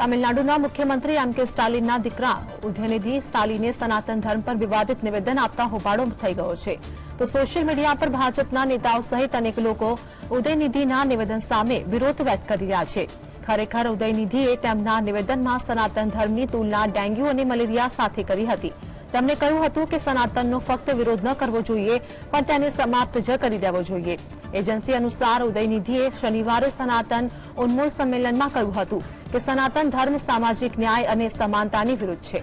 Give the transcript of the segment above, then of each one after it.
તામિલનાડુના મુખ્યમંત્રી એમ.કે. સ્ટાલિનના દીકરા ઉદયનિધિ સ્ટાલિને સનાતન ધર્મ પર વિવાદિત નિવેદન આપતા હોબાળો થઈ ગયો છે. તો સોશિયલ મીડિયા પર ભાજપના નેતાઓ સહિત અનેક લોકો ઉદયનિધિના નિવેદન સામે વિરોધ વ્યક્ત કરી રહ્યા છે. ખરેખર ઉદયનિધિએ તેમના નિવેદનમાં સનાતન ધર્મની તુલના ડેન્ગ્યુ અને મલેરિયા સાથે કરી હતી. તેમણે કહ્યું હતું કે સનાતનનો ફક્ત વિરોધ ન કરવો જોઈએ, પણ તેને સમાપ્ત જ કરી દેવો જોઈએ. એજન્સી અનુસાર ઉદયનિધિએ શનિવારે સનાતન ઉન્મૂળ સંમેલનમાં કહ્યું હતું કે સનાતન ધર્મ સામાજિક ન્યાય અને સમાનતાની વિરુદ્ધ છે.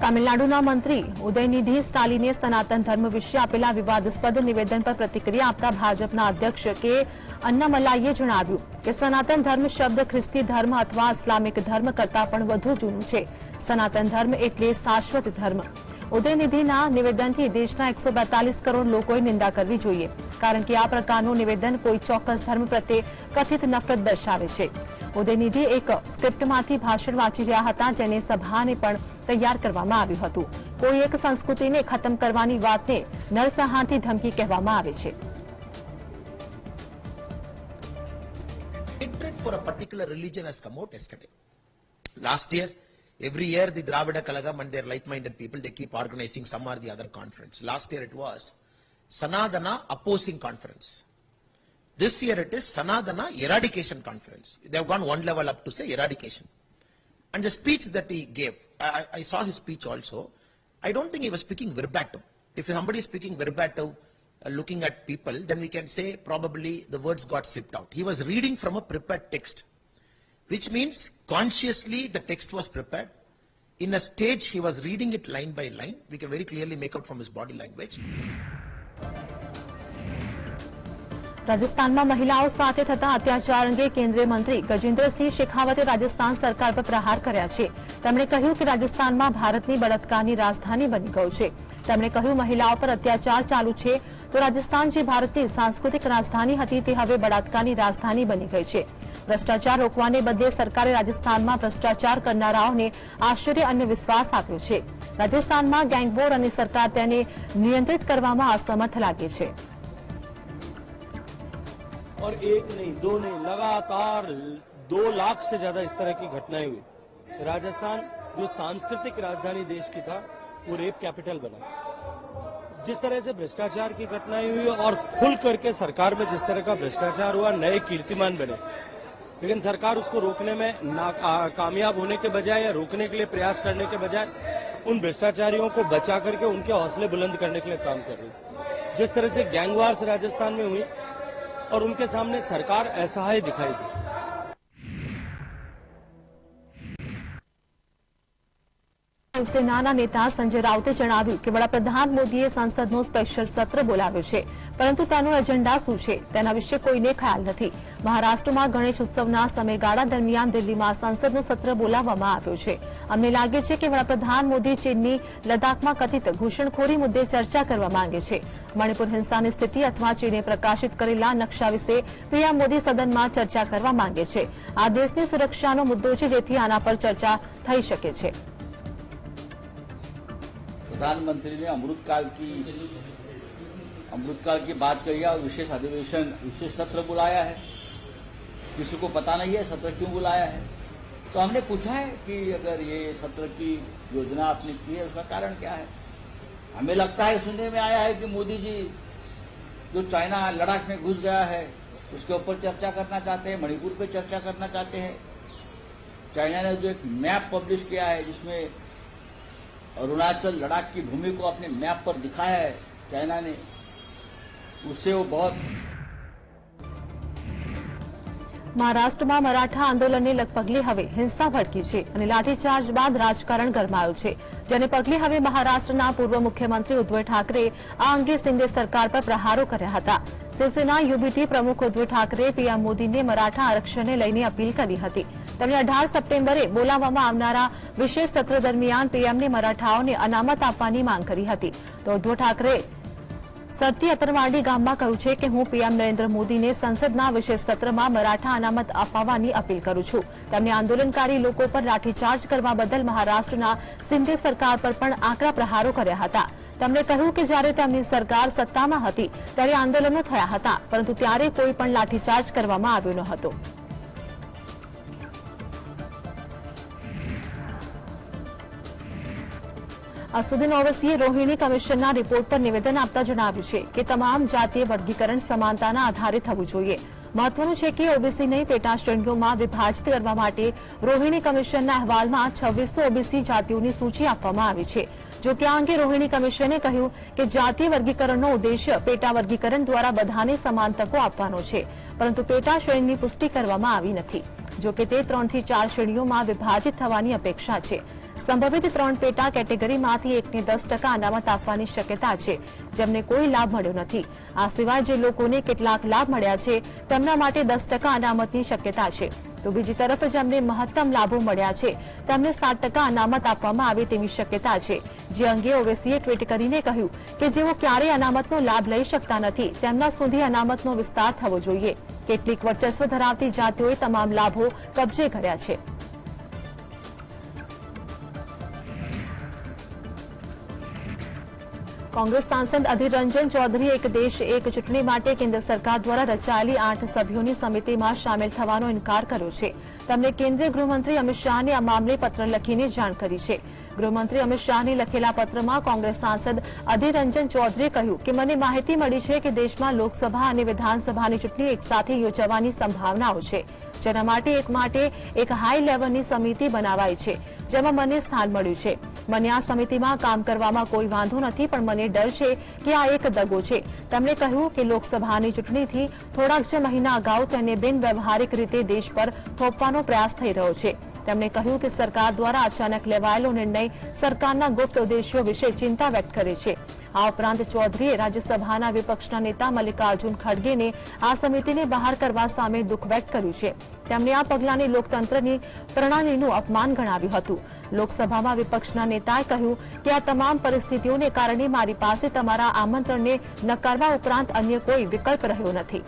તામિલનાડુના મંત્રી ઉદયનિધિ સ્ટાલિને સનાતન ધર્મ વિશે આપેલા વિવાદાસ્પદ નિવેદન પર પ્રતિક્રિયા આપતા ભાજપના અધ્યક્ષ કે અન્નામલાઈએ જણાવ્યું કે સનાતન ધર્મ શબ્દ ખ્રિસ્તી ધર્મ અથવા ઇસ્લામિક ધર્મ કરતાં પણ વધુ જૂનું છે. સનાતન ધર્મ એટલે શાશ્વત ધર્મ. ઉદયનિધિના નિવેદનથી દેશના 142 કરોડ લોકોએ નિંદા કરવી જોઈએ, કારણ કે આ પ્રકારનું નિવેદન કોઈ ચોક્કસ ધર્મ પ્રત્યે કથિત નફરત દર્શાવે છે. ઉદયનિધિ એક સ્ક્રિપ્ટમાંથી ભાષણ વાંચી રહ્યા હતા, જેને સભાને પણ તૈયાર કરવામાં આવ્યું હતું. કોઈ એક સંસ્કૃતિને ખતમ કરવાની વાતને નરસંહારથી ધમકી કહેવામાં આવે છે. Hatred for a particular religion has come out yesterday. Last year, every year the Dravida Kalagam and their like-minded people, they keep organizing some or the other conference. Last year it was Sanadana opposing conference. This year it is Sanadana eradication conference. They have gone one level up to say eradication. And the speech that he gave, I saw his speech also. I don't think he was speaking verbatim. If somebody is speaking verbatim, looking at people, then we can say probably the words got slipped out. He was reading from a prepared text, which means consciously the text was prepared. In a stage, he was reading it line by line. We can very clearly make out from his body language. રાજસ્થાનમાં મહિલાઓ સાથે થતા અત્યાચાર અંગે કેન્દ્રીય મંત્રી ગજેન્દ્રસિંહ શેખાવતે રાજસ્થાન સરકાર પર પ્રહાર કર્યા છે. તેમણે કહ્યું કે રાજસ્થાનમાં ભારતની બળાત્કારની રાજધાની બની ગયું છે. તેમણે કહ્યું મહિલાઓ પર અત્યાચાર ચાલુ છે તો રાજસ્થાન જે ભારતની સાંસ્કૃતિક રાજધાની હતી તે હવે બળાત્કારની રાજધાની બની ગઈ છે. ભ્રષ્ટાચાર રોકવાને બદલે સરકારે રાજસ્થાનમાં ભ્રષ્ટાચાર કરનારાઓને આશ્ચર્ય અને વિશ્વાસ આપ્યો છે. રાજસ્થાનમાં ગેંગવોર અને સરકાર તેને નિયંત્રિત કરવામાં અસમર્થ લાગે છે. और एक नहीं, दो नहीं, लगातार 2 लाख से ज्यादा इस तरह की घटनाएं हुई. राजस्थान जो सांस्कृतिक राजधानी देश की था, वो रेप कैपिटल बना. जिस तरह से भ्रष्टाचार की घटनाएं हुई और खुल करके सरकार में जिस तरह का भ्रष्टाचार हुआ, नए कीर्तिमान बने, लेकिन सरकार उसको रोकने में कामयाब होने के बजाय या रोकने के लिए प्रयास करने के बजाय उन भ्रष्टाचारियों को बचा करके उनके हौसले बुलंद करने के लिए काम कर रही. जिस तरह से गैंगवार्स राजस्थान में हुई और उनके सामने सरकार असहाय दिखाई दी. શિવસેનાના નેતા સંજય રાઉતે જણાવ્યું કે વડાપ્રધાન મોદીએ સંસદનો સ્પેશિયલ સત્ર બોલાવ્યો છે, પરંતુ તેનો એજન્ડા શું છે તેના વિશે કોઈને ખ્યાલ નથી. મહારાષ્ટ્રમાં ગણેશ ઉત્સવના સમયગાળા દરમિયાન દિલ્હીમાં સંસદનો સત્ર બોલાવવામાં આવ્યો છે. અમને લાગે છે કે વડાપ્રધાન મોદી ચીનની લદ્દાખમાં કથિત ઘૂસણખોરી મુદ્દે ચર્ચા કરવા માંગે છે. મણિપુર હિંસાની સ્થિતિ અથવા ચીને પ્રકાશિત કરેલા નકશા વિશે પીએમ મોદી સદનમાં ચર્ચા કરવા માંગે છે. આ દેશની સુરક્ષાનો મુદ્દો છે, જેથી આના પર ચર્ચા થઈ શકે છે. प्रधानमंत्री ने अमृतकाल की बात कही और विशेष अधिवेशन, विशेष सत्र बुलाया है. किसी को पता नहीं है सत्र क्यों बुलाया है. तो हमने पूछा है कि अगर ये सत्र की योजना आपने की है, उसका कारण क्या है. हमें लगता है, सुनने में आया है कि मोदी जी जो चाइना लद्दाख में घुस गया है उसके ऊपर चर्चा करना चाहते हैं, मणिपुर पे चर्चा करना चाहते हैं. चाइना ने जो एक मैप पब्लिश किया है जिसमें अरुणाचल लद्दाख की भूमि को अपने मैप पर दिखाया है चाइना ने, उससे वो बहुत. મહારાષ્ટ્રમાં મરાઠા આંદોલનને પગલે હવે હિંસા ભડકી છે અને લાઠીચાર્જ બાદ રાજકારણ ગરમાયું છે, જેને પગલે હવે મહારાષ્ટ્રના પૂર્વ મુખ્યમંત્રી ઉદ્ધવ ઠાકરે આ અંગે શિંદે સરકાર પર પ્રહારો કર્યા હતા. શિવસેના યુબીટી પ્રમુખ ઉદ્ધવ ઠાકરે પીએમ મોદીને મરાઠા આરક્ષણને લઈને અપીલ કરી હતી. તેમણે 18 સપ્ટેમ્બરે બોલાવવામાં આવનારા વિશેષ સત્ર દરમિયાન પીએમને મરાઠાઓને અનામત આપવાની માંગ કરી હતી. તો ઉદ્ધવ ઠાકરે સરતી અતરવાડી ગામમાં કહ્યું છે કે હું પીએમ નરેન્દ્ર મોદીને સંસદના વિશેષ સત્રમાં મરાઠા અનામત અપાવવાની અપીલ કરું છું. તેમણે આંદોલનકારી લોકો પર લાઠીચાર્જ કરવા બદલ મહારાષ્ટ્રના શિંદે સરકાર પર પણ આકરા પ્રહારો કર્યા હતા. તેમણે કહ્યું કે જ્યારે તેમની સરકાર સત્તામાં હતી ત્યારે આંદોલનો થયા હતા, પરંતુ ત્યારે કોઈ પણ લાઠીચાર્જ કરવામાં આવ્યો ન હતો. અસદુદ્દીન ઓવૈસીએ રોહિણી કમિશનના રિપોર્ટ પર નિવેદન આપતા જણાવ્યું છે કે તમામ જાતીય વર્ગીકરણ સમાનતાના આધારે થવું જોઈએ. મહત્વનું છે કે ઓબીસી નહીં પેટા શ્રેણીઓમાં વિભાજિત કરવા માટે રોહિણી કમિશનના અહેવાલમાં 2600 ઓબીસી જાતિઓની સૂચિ આપવામાં આવી છે. જો કે આ અંગે રોહિણી કમિશને કહ્યું કે જાતીય વર્ગીકરણનો ઉદ્દેશ્ય પેટા વર્ગીકરણ દ્વારા બધાને સમાન તકો આપવાનો છે, પરંતુ પેટા શ્રેણીની પુષ્ટિ કરવામાં આવી નથી. જો કે તે 3 થી 4 શ્રેણીઓમાં વિભાજિત થવાની અપેક્ષા છે. સંભવિત 3 પેટા કેટેગરીમાંથી એકને 10% અનામત આપવાની શક્યતા છે, જેમને કોઈ લાભ મળ્યો નથી. આ સિવાય જે લોકોને કેટલાક લાભ મળ્યા છે તેમના માટે 10% અનામતની શક્યતા છે, તો બીજી તરફ જેમને મહત્તમ લાભો મળ્યા છે તેમને 7% અનામત આપવામાં આવે તેવી શક્યતા છે. જે અંગે ઓવૈસીએ ટ્વીટ કરીને કહ્યું કે જેઓ ક્યારેય અનામતનો લાભ લઈ શકતા નથી તેમના સુધી અનામતનો વિસ્તાર થવો જોઈએ. કેટલીક વર્ચસ્વ ધરાવતી જાતિઓએ તમામ લાભો કબજે કર્યા છે. કોંગ્રેસ સાંસદ અધીર રંજન ચૌધરીએ એક દેશ એક ચૂંટણી માટે કેન્દ્ર સરકાર દ્વારા રચાયેલી 8 સભ્યોની સમિતિમાં સામેલ થવાનો ઇનકાર કર્યો છે. તેમણે કેન્દ્રીય ગૃહમંત્રી અમિત શાહને આ મામલે પત્ર લખીને જાણ કરી છે. ગૃહમંત્રી અમિત શાહને લખેલા પત્રમાં કોંગ્રેસ સાંસદ અધીર રંજન ચૌધરીએ કહ્યું કે મને માહિતી મળી છે કે દેશમાં લોકસભા અને વિધાનસભાની ચૂંટણી એકસાથે યોજવાની સંભાવનાઓ છે, જેના માટે એક હાઈ લેવલની સમિતિ બનાવાઈ છે, જેમાં મને સ્થાન મળ્યું છે. મને આ સમિતિમાં કામ કરવામાં કોઈ વાંધો નથી, પણ મને ડર છે કે આ એક દગો છે. તેમણે કહ્યું કે લોકસભાની ચૂંટણીથી થોડાક જ મહિના અગાઉ તેને બિનવ્યવહારિક રીતે દેશ પર થોપવાનો પ્રયાસ થઈ રહ્યો છે. તેમણે કહ્યું કે સરકાર દ્વારા અચાનક લેવાયેલો નિર્ણય સરકારના ગુપ્ત ઉદ્દેશ્યો વિશે ચિંતા વ્યક્ત કરે છે. આ ઉપરાંત ચૌધરીએ રાજ્યસભાના વિપક્ષના નેતા મલ્લિકાર્જુન ખડગેને આ સમિતિને બહાર કરવા સામે દુઃખ વ્યક્ત કર્યું છે. તેમણે આ પગલાંને લોકતંત્રની પ્રણાલીનું અપમાન ગણાવ્યું હતું. લોકસભામાં વિપક્ષના નેતાએ કહ્યું કે આ તમામ પરિસ્થિતિઓને કારણે મારી પાસે તમારા આમંત્રણને નકારવા ઉપરાંત અન્ય કોઈ વિકલ્પ રહ્યો નથી.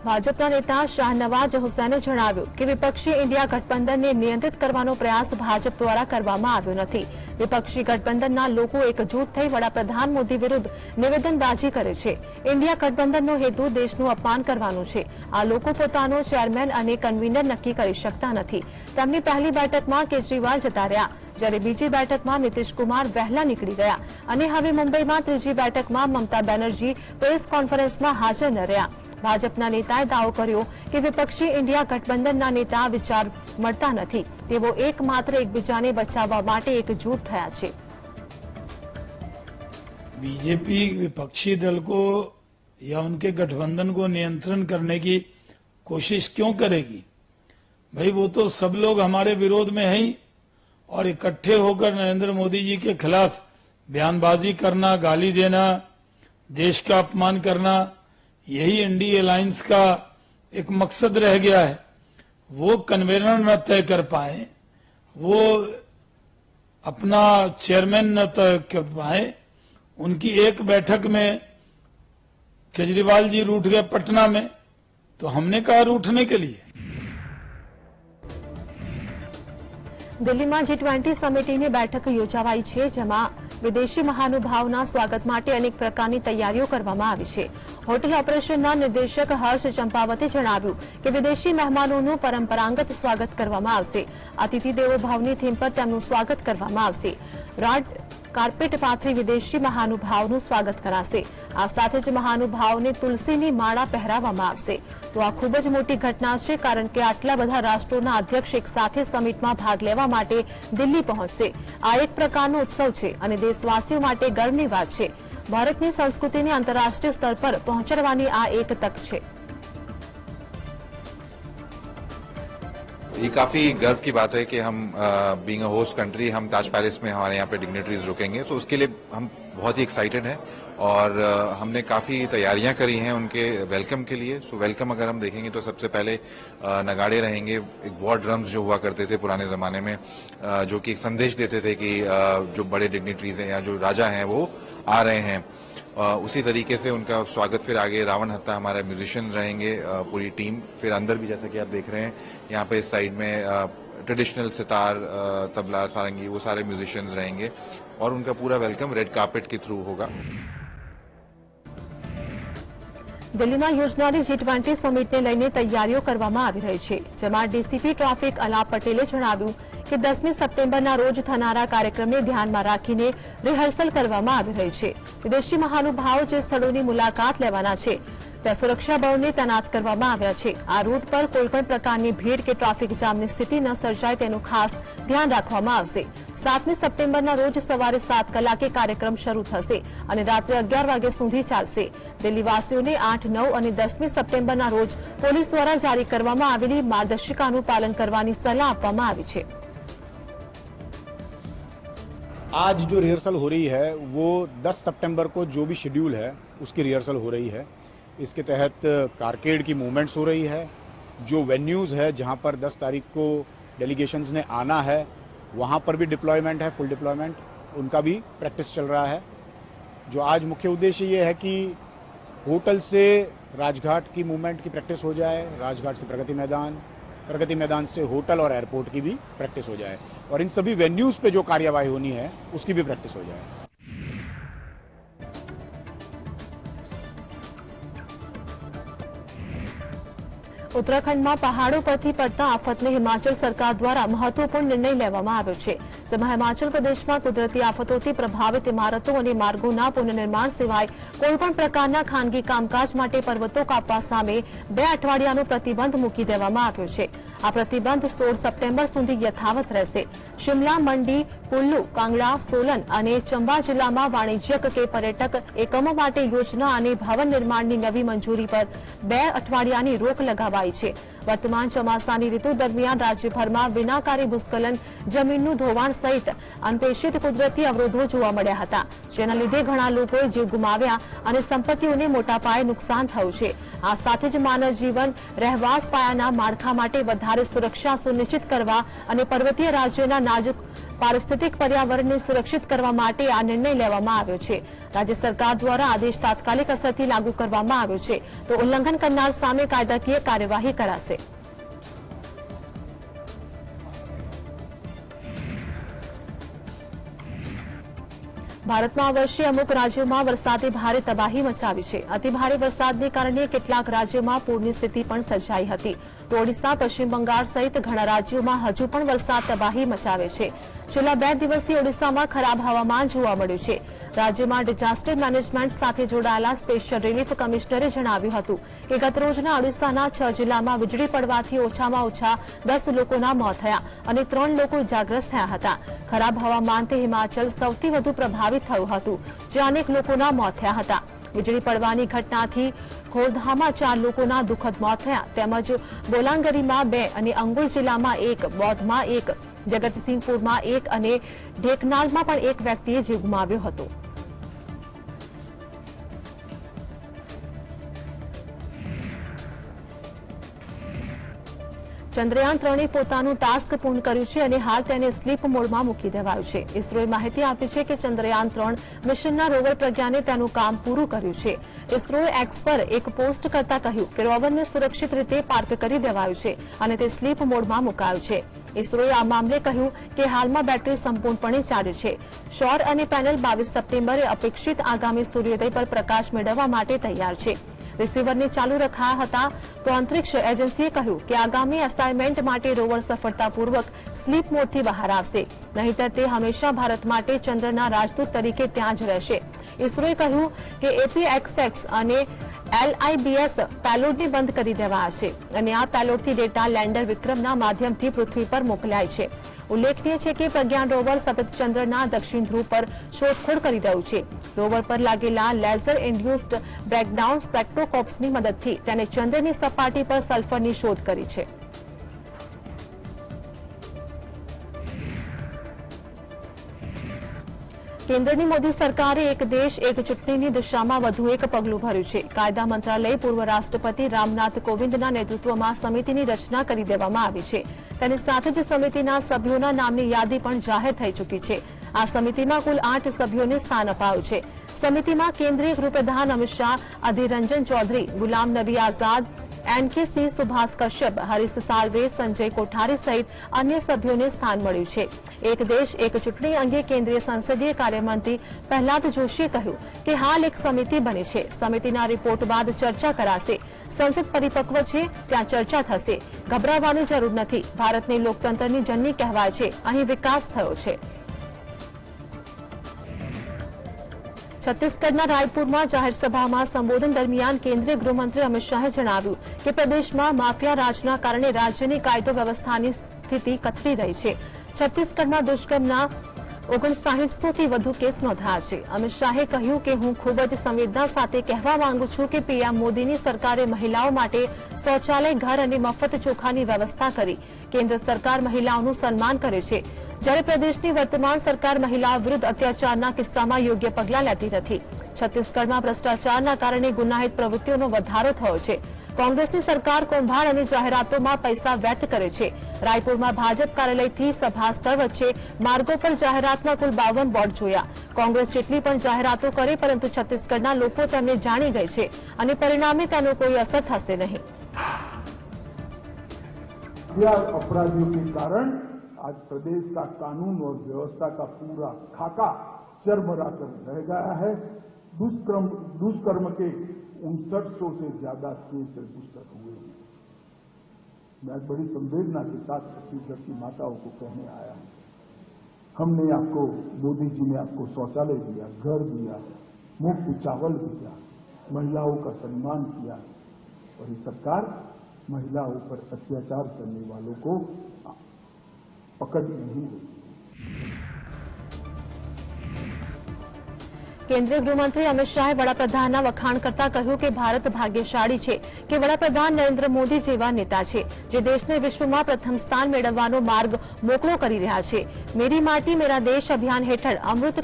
ભાજપના નેતા શાહનવાજ હુસૈને જણાવ્યું કે વિપક્ષી ઇન્ડિયા ગઠબંધનને નિયંત્રિત કરવાનો પ્રયાસ ભાજપ દ્વારા કરવામાં આવ્યો નથી. વિપક્ષી ગઠબંધનના લોકો એકજૂટ થઈ વડાપ્રધાન મોદી વિરુદ્ધ નિવેદનબાજી કરે છે. ઇન્ડિયા ગઠબંધનનો હેતુ દેશનું અપમાન કરવાનો છે. આ લોકો પોતાનો ચેરમેન અને કન્વીનર નક્કી કરી શકતા નથી. તેમની પહેલી બેઠકમાં કેજરીવાલ જતા રહ્યા, જ્યારે બીજી બેઠકમાં નીતિશકુમાર વહેલા નીકળી ગયા અને હવે મુંબઈમાં ત્રીજી બેઠકમાં મમતા બેનર્જી પ્રેસ કોન્ફરન્સમાં હાજર ન રહ્યા. ભાજપના નેતાએ દાવો કર્યો કે વિપક્ષી ઇન્ડિયા ગઠબંધનના નેતા વિચાર મળતા નથી. તેઓ એકમાત્ર એકબીજાને બચાવવા માટે એકજૂટ થયા છે. बीजेपी विपक्षी दल को या उनके गठबंधन को नियंत्रण करने की कोशिश क्यों करेगी? भाई वो तो सब लोग हमारे विरोध में हैं और इकट्ठे होकर नरेंद्र मोदी जी के खिलाफ बयानबाजी करना, गाली देना, देश का अपमान करना, यही एनडीए अलायंस का एक मकसद रह गया है. वो कन्वेनर न तय कर पाए, वो अपना चेयरमैन न तय कर पाए. उनकी एक बैठक में केजरीवाल जी रूठ गए पटना में, तो हमने कहा रूठने के लिए. દિલ્હીમાં G20 સમિતિની બેઠક યોજાવાઈ છે, જેમાં વિદેશી મહાનુભાવોના સ્વાગત માટે અનેક પ્રકારની તૈયારીઓ કરવામાં આવી છે. હોટેલ ઓપરેશનના નિર્દેશક હર્ષ ચંપાવતે જણાવ્યું કે વિદેશી મહેમાનોનું પરંપરાગત સ્વાગત કરવામાં આવશે. અતિથિ દેવો ભવની થીમ પર તેમનું સ્વાગત કરવામાં આવશે. રેડ કાર્પેટ પાથરી વિદેશી મહાનુભાવોનું સ્વાગત કરાશે. આ સાથે જ મહાનુભાવોને તુલસીની માળા પહેરાવવામાં આવશે. તો આ ખૂબ જ મોટી ઘટના છે, કારણ કે આટલા બધા રાષ્ટ્રોના અધ્યક્ષ એક સાથે સમિટમાં ભાગ લેવા માટે દિલ્હી પહોંચશે. આ એક પ્રકારનો ઉત્સવ છે અને દેશવાસીઓ માટે ગર્વની વાત છે. ભારતની સંસ્કૃતિને આંતરરાષ્ટ્રીય સ્તર પર પહોંચાડવાની આ એક તક છે. ये काफी गर्व की बात है कि हम बीइंग अ होस्ट कंट्री हम ताज पैलेस में हमारे यहाँ पे डिग्नेटरीज रुकेंगे, तो उसके लिए हम बहुत ही एक्साइटेड हैं और हमने काफी तैयारियां करी हैं उनके वेलकम के लिए. सो वेलकम अगर हम देखेंगे तो सबसे पहले नगाड़े रहेंगे, एक वॉर ड्रम्स जो हुआ करते थे पुराने जमाने में, जो कि एक संदेश देते थे कि जो बड़े डिग्नेटरीज हैं या जो राजा हैं वो आ रहे हैं. उसी तरीके से उनका स्वागत. फिर आगे रावण हत्ता हमारा म्यूजिशियन रहेंगे, पूरी टीम. फिर अंदर भी जैसा कि आप देख रहे हैं यहाँ पे इस साइड में ट्रेडिशनल सितार, तबला, सारंगी, वो सारे म्यूजिशियंस रहेंगे और उनका पूरा वेलकम रेड कार्पेट के थ्रू होगा। દિલ્હીમાં યોજનારી G20 સમિટને લઈને તૈયારીઓ કરવામાં આવી રહી છે, જેમાં ડીસીપી ટ્રાફિક અલાપ પટેલે જણાવ્યું કે 10મી સપ્ટેમ્બરના રોજ થનારા કાર્યક્રમને ધ્યાનમાં રાખીને રિહર્સલ કરવામાં આવી રહી છે। વિદેશી મહાનુભાવો જે સ્થળોની મુલાકાત લેવાના છે ત્યાં સુરક્ષા બળોને તૈનાત કરવામાં આવ્યા છે। આ રૂટ પર કોઈપણ પ્રકારની ભીડ કે ટ્રાફિક જામની સ્થિતિ ન સર્જાય તેનું ખાસ ધ્યાન રાખવામાં આવશે। 7મી સપ્ટેમ્બરના રોજ સવારે 7 કલાકે કાર્યક્રમ શરૂ થશે અને રાત્રે 11 વાગ્યા સુધી ચાલશે। દિલ્હીવાસીઓને 8, 9 અને 10મી સપ્ટેમ્બરના રોજ પોલીસ દ્વારા જારી કરવામાં આવેલી માર્ગદર્શિકાનું પાલન કરવાની સલાહ આપવામાં આવી છે। आज जो रिहर्सल हो रही है वो 10 सितंबर को जो भी शेड्यूल है उसकी रिहर्सल हो रही है। इसके तहत कारकेड की मूवमेंट्स हो रही है। जो वेन्यूज़ है जहां पर 10 तारीख को डेलीगेशंस ने आना है वहां पर भी डिप्लॉयमेंट है, फुल डिप्लॉयमेंट, उनका भी प्रैक्टिस चल रहा है। जो आज मुख्य उद्देश्य ये है कि होटल से राजघाट की मूवमेंट की प्रैक्टिस हो जाए, राजघाट से प्रगति मैदान से होटल और एयरपोर्ट की भी प्रैक्टिस हो जाए और इन सभी वेन्यूज पे जो कार्यवाही होनी है उसकी भी प्रैक्टिस हो जाए। ઉત્તરાખંડમાં પહાડો પરથી પડતા આફતને હિમાચલ સરકાર દ્વારા મહત્વપૂર્ણ નિર્ણય લેવામાં આવ્યો છે, જેમાં હિમાચલ પ્રદેશમાં કુદરતી આફતોથી પ્રભાવિત ઇમારતો અને માર્ગોના પુનર્નિર્માણ સિવાય કોઈપણ પ્રકારના ખાનગી કામકાજ માટે પર્વતો કાપવા સામે 2 અઠવાડિયાનો પ્રતિબંધ મૂકી દેવામાં આવ્યો છે। આ પ્રતિબંધ 16 સપ્ટેમ્બર સુધી યથાવત રહેશે। શિમલા, મંડી, કુલ્લુ, કાંગડા, સોલન અને ચંબા જિલ્લામાં વાણિજ્યક કે પર્યટક એકમો માટે યોજના અને ભવન નિર્માણની નવી મંજૂરી પર 2 અઠવાડિયાની રોક લગાવાઈ છે। વર્તમાન ચોમાસાની ઋતુ દરમિયાન રાજ્યભરમાં વિનાકારી ભૂસ્ખલન, જમીનનું ધોવાણ સહિત અનપેક્ષિત કુદરતી અવરોધો જોવા મળ્યા હતા, જેના લીધે ઘણા લોકોએ જીવ ગુમાવ્યા અને સંપત્તિઓને મોટા પાયે નુકસાન થયું છે। આ સાથે જ માનવ જીવન, રહેવાસ પાયાના માળખા માટે વધારે સુરક્ષા સુનિશ્ચિત કરવા અને પર્વતીય રાજ્યોના નાજુક પારિસ્થિતિક પર્યાવરણને સુરક્ષિત કરવા માટે આ નિર્ણય લેવામાં આવ્યો છે। રાજ્ય સરકાર દ્વારા આદેશ તાત્કાલિક અસરથી લાગુ કરવામાં આવ્યો છે, તો ઉલ્લંઘન કરનાર સામે કાયદાકીય કાર્યવાહી કરાશે। ભારતમાં આ વર્ષે અમુક રાજ્યોમાં વરસાદે ભારે તબાહી મચાવી છે। અતિભારે વરસાદને કારણે કેટલાક રાજ્યોમાં પૂરની સ્થિતિ પણ સર્જાઈ હતી, તો ઓડિશા, પશ્ચિમ બંગાળ સહિત ઘણા રાજ્યોમાં હજુ પણ વરસાદ તબાહી મચાવે છે। છેલ્લા 2 દિવસથી ઓડિશામાં ખરાબ હવામાન જોવા મળ્યું છે। રાજ્યમાં ડિઝાસ્ટર મેનેજમેન્ટ સાથે જોડાયેલા સ્પેશિયલ રિલીફ કમિશનરે જણાવ્યું હતું કે ગતરોજના ઓડિશાના 6 જિલ્લામાં વીજળી પડવાથી ઓછામાં ઓછા 10 લોકોના મોત થયા અને 3 લોકો ઇજાગ્રસ્ત થયા હતા। ખરાબ હવામાનથી હિમાચલ સૌથી વધુ પ્રભાવિત થયું હતું, જ્યાં અનેક લોકોના મોત થયા હતા। વીજળી પડવાની ઘટનાથી ખોરધામાં 4 લોકોના દુઃખદ મોત થયા, તેમજ બોલાંગરીમાં 2 અને અંગુલ જિલ્લામાં 1, બૌદ્ધમાં 1, જગતસિંહપુરમાં 1 અને ઢેકનાલમાં પણ 1 વ્યક્તિએ જીવ ગુમાવ્યો હતો। ચંદ્રયાન 3એ પોતાનું ટાસ્ક પૂર્ણ કર્યું છે અને હાલ તેને સ્લીપ મોડમાં મૂકી દેવાયું છે। ઇસરોએ માહિતી આપી છે કે ચંદ્રયાન 3 મિશનના રોવર પ્રજ્ઞાને તેનું કામ પૂરું કર્યું છે। ઇસરોએ એક્સ પર એક પોસ્ટ કરતા કહ્યું કે રોવરને સુરક્ષિત રીતે પાર્ક કરી દેવાયું છે અને તે સ્લીપ મોડમાં મુકાયું છે। ઇસરોએ આ મામલે કહ્યું કે હાલમાં બેટરી સંપૂર્ણપણે ચાર્જ છે। સૌર અને પેનલ 22 સપ્ટેમ્બરે અપેક્ષિત આગામી સૂર્યોદય પર પ્રકાશ મેળવવા માટે તૈયાર છે। रिसीवरने चालू रखाया था, तो अंतरिक्ष एजेंसीए कह્યું કે आगामी असाइनमेंट माटे रोवर सफलतापूर्वक स्लीप मोडथी बहार आवशे, नहींतर ते हमेशा भारत माटे चंद्રના રાજદૂત તરીકે ત્યાં જ રહેશે। ઇસરોએ કહ્યું કે APXX અને LIBS પેલોડને બંધ કરી દેવાયા છે અને આ પેલોડથી ડેટા લેન્ડર વિક્રમના માધ્યમથી પૃથ્વી પર મોકલાય છે। ઉલ્લેખનીય છે કે પ્રજ્ઞાન રોવર સતત ચંદ્રના દક્ષિણ ધ્રુવ પર શોધખોળ કરી રહ્યું છે। રોવર પર લાગેલા લેઝર ઇન્ડ્યુસ્ડ બ્રેકડાઉન સ્પેક્ટ્રોસ્કોપ્સની મદદથી તેને ચંદ્રની સપાટી પર સલ્ફરની શોધ કરી છે। કેન્દ્રની મોદી સરકારે એક દેશ એક ચૂંટણીની દિશામાં વધુ એક પગલું ભર્યું છે। કાયદા મંત્રાલય પૂર્વ રાષ્ટ્રપતિ રામનાથ કોવિંદના નેતૃત્વમાં સમિતિની રચના કરી દેવામાં આવી છે। તેની સાથે જ સમિતિના સભ્યોના નામની યાદી પણ જાહેર થઈ ચૂકી છે। આ સમિતિમાં કુલ 8 સભ્યોને સ્થાન અપાયું છે। સમિતિમાં કેન્દ્રીય ગૃહપ્રધાન અમિત શાહ, અધીર રંજન ચૌધરી, ગુલામ નબી આઝાદ, એનકે સિંહ, સુભાષ કશ્યપ, હરીશ સાલ્વે, સંજય કોઠારી સહિત અન્ય સભ્યોને સ્થાન મળ્યું છે। એક દેશ એક ચૂંટણી અંગે કેન્દ્રીય સંસદીય કાર્યમંત્રી પ્રહલાદ જોશીએ કહ્યું કે હાલ એક સમિતિ બની છે। સમિતિના રિપોર્ટ બાદ ચર્ચા કરાશે। સંસદ પરિપક્વ છે, ત્યાં ચર્ચા થશે। ગભરાવાની જરૂર નથી। ભારતને લોકતંત્રની જનની કહેવાય છે, અહીં વિકાસ થયો છે। છત્તીસગઢના રાયપુરમાં જાહેર સભામાં સંબોધન દરમિયાન કેન્દ્રીય ગૃહમંત્રી અમિત શાહે જણાવ્યું કે પ્રદેશમાં માફિયા રાજના કારણે રાજ્યની કાયદો વ્યવસ્થાની સ્થિતિ કથળી રહી છે। છત્તીસગઢમાં દુષ્કર્મના 5900થી વધુ કેસ નોંધાયા છે। અમિત શાહે કહ્યું કે હું ખૂબ જ સંવેદના સાથે કહેવા માંગુ છું કે પીએમ મોદીની સરકારે મહિલાઓ માટે શૌચાલય, ઘર અને મફત ચોખાની વ્યવસ્થા કરી। કેન્દ્ર સરકાર મહિલાઓનું સન્માન કરે છે, જ્યારે પ્રદેશની વર્તમાન સરકાર મહિલાઓ વિરુદ્ધ અત્યાચારના કિસ્સામાં યોગ્ય પગલાં લેતી નથી। છત્તીસગઢમાં ભ્રષ્ટાચારના કારણે ગુનાહિત પ્રવૃત્તિઓનો વધારો થયો છે। કોંગ્રેસની સરકાર કૌભાંડ અને જાહેરાતોમાં પૈસા વ્યર્થ કરે છે। રાયપુરમાં ભાજપ કાર્યાલયથી સભા સ્થળ વચ્ચે માર્ગો પર જાહેરાતના કુલ 52 બોર્ડ જોયા। કોંગ્રેસ જેટલી પણ જાહેરાતો કરે, પરંતુ છત્તીસગઢના લોકો તેમને જાણી ગઈ છે અને પરિણામે તેનો કોઈ અસર થશે નહીં। अपराधियों के कारण आज प्रदेश का कानून और व्यवस्था का पूरा खाका चरमरा कर रह गया है। दुष्कर्म के 5900 से ज्यादा केस रजिस्टर हुए हैं। मैं बड़ी संवेदना के साथ छत्तीसगढ़ की माताओं को कहने आया हूं, हमने आपको, मोदी जी ने आपको शौचालय दिया, घर दिया, मुफ्त चावल दिया, महिलाओं का सम्मान किया, और ये सरकार महिलाओं पर अत्याचार करने वालों को पकड़ नहीं रही। કેન્દ્રીય ગૃહમંત્રી અમિત શાહે વડાપ્રધાનના વખાણ કરતા કહ્યું કે ભારત ભાગ્યશાળી છે કે વડાપ્રધાન નરેન્દ્ર મોદી જેવા નેતા છે, જે દેશને વિશ્વમાં પ્રથમ સ્થાન મેળવવાનો માર્ગ મોકળો કરી રહ્યા છે। મેરી માટી મેરા દેશ અભિયાન હેઠળ અમૃત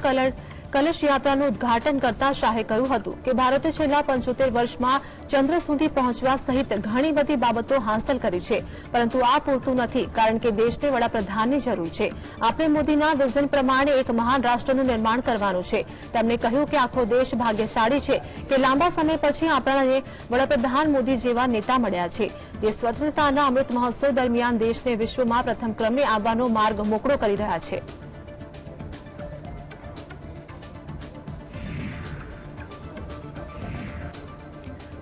કલશ યાત્રાનું ઉદ્ઘાટન કરતા શાહે કહ્યું હતું કે ભારતે છેલ્લા 75 વર્ષમાં ચંદ્ર સુધી પહોંચવા સહિત ઘણી બધી બાબતો હાંસલ કરી છે, પરંતુ આ પૂરતું નથી, કારણ કે દેશને વડાપ્રધાનની જરૂર છે। આપણે મોદીના વિઝન પ્રમાણે એક મહાન રાષ્ટ્રનું નિર્માણ કરવાનું છે। તેમણે કહ્યું કે આખો દેશ ભાગ્યશાળી છે કે લાંબા સમય પછી આપણને વડાપ્રધાન મોદી જેવા નેતા મળ્યા છે, જે સ્વતંત્રતાના અમૃત મહોત્સવ દરમિયાન દેશને વિશ્વમાં પ્રથમ ક્રમે આવવાનો માર્ગ મોકળો કરી રહ્યા છે।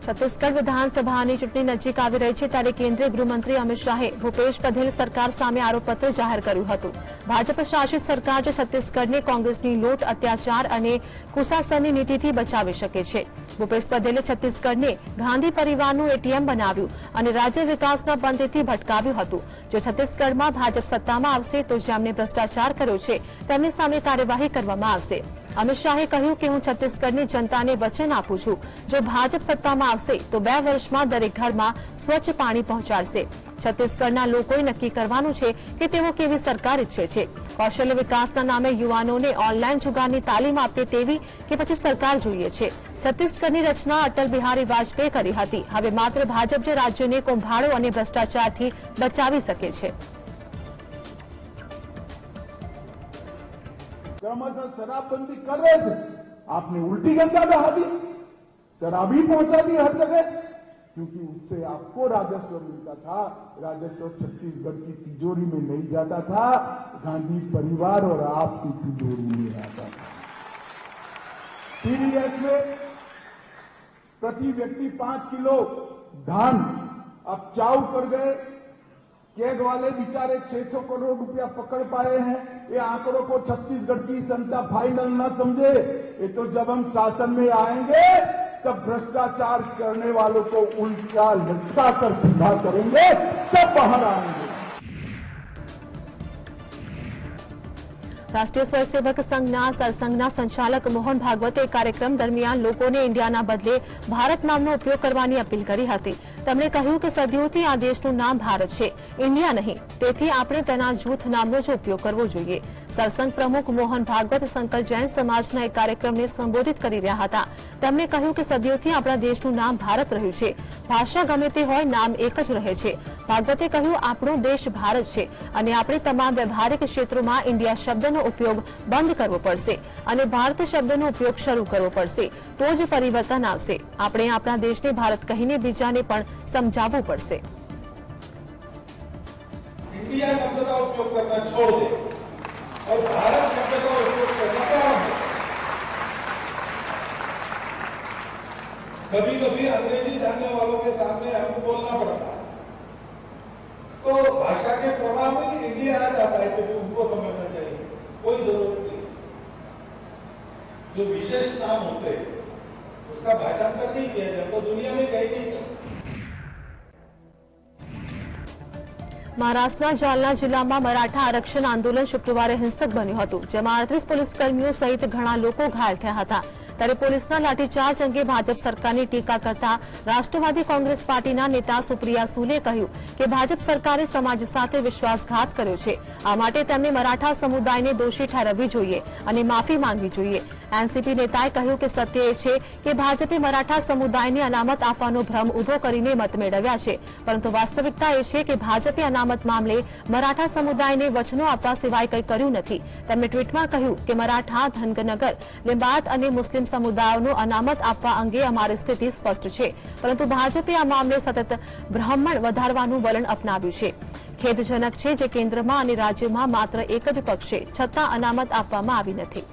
છત્તીસગઢ વિધાનસભાની ચૂંટણી નજીક આવી રહી છે, ત્યારે કેન્દ્રીય ગૃહમંત્રી અમિત શાહે ભૂપેશ બઘેલ સરકાર સામે આરોપપત્ર જાહેર કર્યું હતું। ભાજપ શાસિત સરકાર જે છત્તીસગઢને કોંગ્રેસની લૂંટ, અત્યાચાર અને કુશાસનની નીતિથી બચાવી શકે છે। ભૂપેશ બઘેલે છત્તીસગઢને ગાંધી પરિવારનું એટીએમ બનાવ્યું અને રાજ્ય વિકાસના પંથેથી ભટકાવ્યું હતું। જો છત્તીસગઢમાં ભાજપ સત્તામાં આવશે તો જેમણે ભ્રષ્ટાચાર કર્યો છે તેમની સામે કાર્યવાહી કરવામાં આવશે। અમિત શાહે કહ્યું કે હું છત્તીસગઢની જનતાને વચન આપું છું, જો ભાજપ સત્તામાં આવશે તો 2 વર્ષમાં દરેક ઘરમાં સ્વચ્છ પાણી પહોંચાડશે। છત્તીસગઢના લોકોએ નક્કી કરવાનું છે કે તેઓ કેવી સરકાર ઈચ્છે છે। કૌશલ્ય વિકાસના નામે યુવાનોને ઓનલાઈન જુગારની તાલીમ આપે તેવી કે પછી સરકાર જોઈએ છે। છત્તીસગઢની રચના અટલ બિહારી વાજપેયી કરી હતી। હવે માત્ર ભાજપ જે રાજ્યને કૌભાંડો અને ભ્રષ્ટાચારથી બચાવી શકે છે। क्रमशः शराबबंदी कर रहे थे, आपने उल्टी गंगा बहा दी, शराब ही पहुंचा दी हर जगह, क्योंकि उससे आपको राजस्व मिलता था। राजस्व छत्तीसगढ़ की तिजोरी में नहीं जाता था, गांधी परिवार और आपकी तिजोरी में आता था। टीडीएस में प्रति व्यक्ति 5 किलो धान अब चाउ कर गए। केग वाले बेचारे 600 करोड़ रुपया पकड़ पाए हैं। ये आंकड़ों को छत्तीसगढ़ की जनता फाइनल न समझे। ये तो जब हम शासन में आएंगे तब भ्रष्टाचार करने वालों को उल्टा लटका कर सीधा करेंगे, तब बाहर आएंगे। રાષ્ટ્રીય સ્વયંસેવક સંઘના સરસંઘના સંચાલક મોહન ભાગવતે કાર્યક્રમ દરમિયાન લોકોને ઇન્ડિયાના બદલે ભારત નામનો ઉપયોગ કરવાની અપીલ કરી હતી। તેમણે કહ્યું કે સદીઓથી આ દેશનું નામ ભારત છે, ઇન્ડિયા નહીં, તેથી આપણે તેના જૂથ નામનો જ ઉપયોગ કરવો જોઈએ। સરસંઘ પ્રમુખ મોહન ભાગવત સંકલ્પ જૈન સમાજના એક કાર્યક્રમને સંબોધિત કરી રહ્યા હતા। તેમણે કહ્યું કે સદીઓથી આપણા દેશનું નામ ભારત રહ્યું છે, ભાષા ગમે તે હોય, નામ એક જ રહે છે। ભાગવતે કહ્યું આપણો દેશ ભારત છે અને આપણે તમામ વ્યવહારિક ક્ષેત્રોમાં ઇન્ડિયા શબ્દનો ઉપયોગ બંધ કરવો પડશે અને ભારત શબ્દનો ઉપયોગ શરૂ કરવો પડશે, તો જ પરિવર્તન આવશે। આપણે આપણા દેશને ભારત કહીને બીજાને પણ સમજાવવું પડશે। इंडिया शब्द का उपयोग करना छोड़ दे और भारत शब्द का उपयोग करना प्रारंभ करें। कभी कभी अंग्रेजी जानने वालों के सामने हमको बोलना पड़ता है, तो भाषा के प्रभाव में इंडिया आ जाता है, क्योंकि उनको समझना चाहिए, कोई जरूरत नहीं। जो विशेष नाम होते हैं उसका भाषांतर नहीं किया जाए तो दुनिया में कहीं नहीं जाए। મહારાષ્ટ્રના જાલના જિલ્લામાં મરાઠા આરક્ષણ આંદોલન શુક્રવારે હિંસક બન્યું હતું, જેમાં 38 પોલીસકર્મીઓ સહિત ઘણા લોકો ઘાયલ થયા હતા। ત્યારે પોલીસના લાઠીચાર્જ અંગે ભાજપ સરકારની ટીકા કરતા રાષ્ટ્રવાદી કોંગ્રેસ પાર્ટીના નેતા સુપ્રિયા સુલે કહ્યું કે ભાજપ સરકારે સમાજ સાથે વિશ્વાસઘાત કર્યો છે, આ માટે તેમણે મરાઠા સમુદાયને દોષી ઠેરવવી જોઈએ અને માફી માંગવી જોઈએ। એનસીપી નેતાએ કહ્યું કે સત્ય એ છે કે ભાજપે મરાઠા સમુદાયને અનામત આપવાનો ભ્રમ ઉભો કરીને મત મેળવ્યા છે, પરંતુ વાસ્તવિકતા એ છે કે ભાજપે અનામત મામલે મરાઠા સમુદાયને વચનો આપવા સિવાય કંઈ કર્યું નથી। તેમણે ટ્વીટમાં કહ્યું કે મરાઠા, ધનગર, લિંબાયત અને મુસ્લિમ સમુદાયોનો અનામત આપવા અંગે અમારી સ્થિતિ સ્પષ્ટ છે, પરંતુ ભાજપે આ મામલે સતત બ્રાહ્મણ વધારવાનું વલણ અપનાવ્યું છે। ખેદજનક છે જે કેન્દ્રમાં અને રાજ્યમાં માત્ર એક જ પક્ષે છતાં અનામત આપવામાં આવી નથી।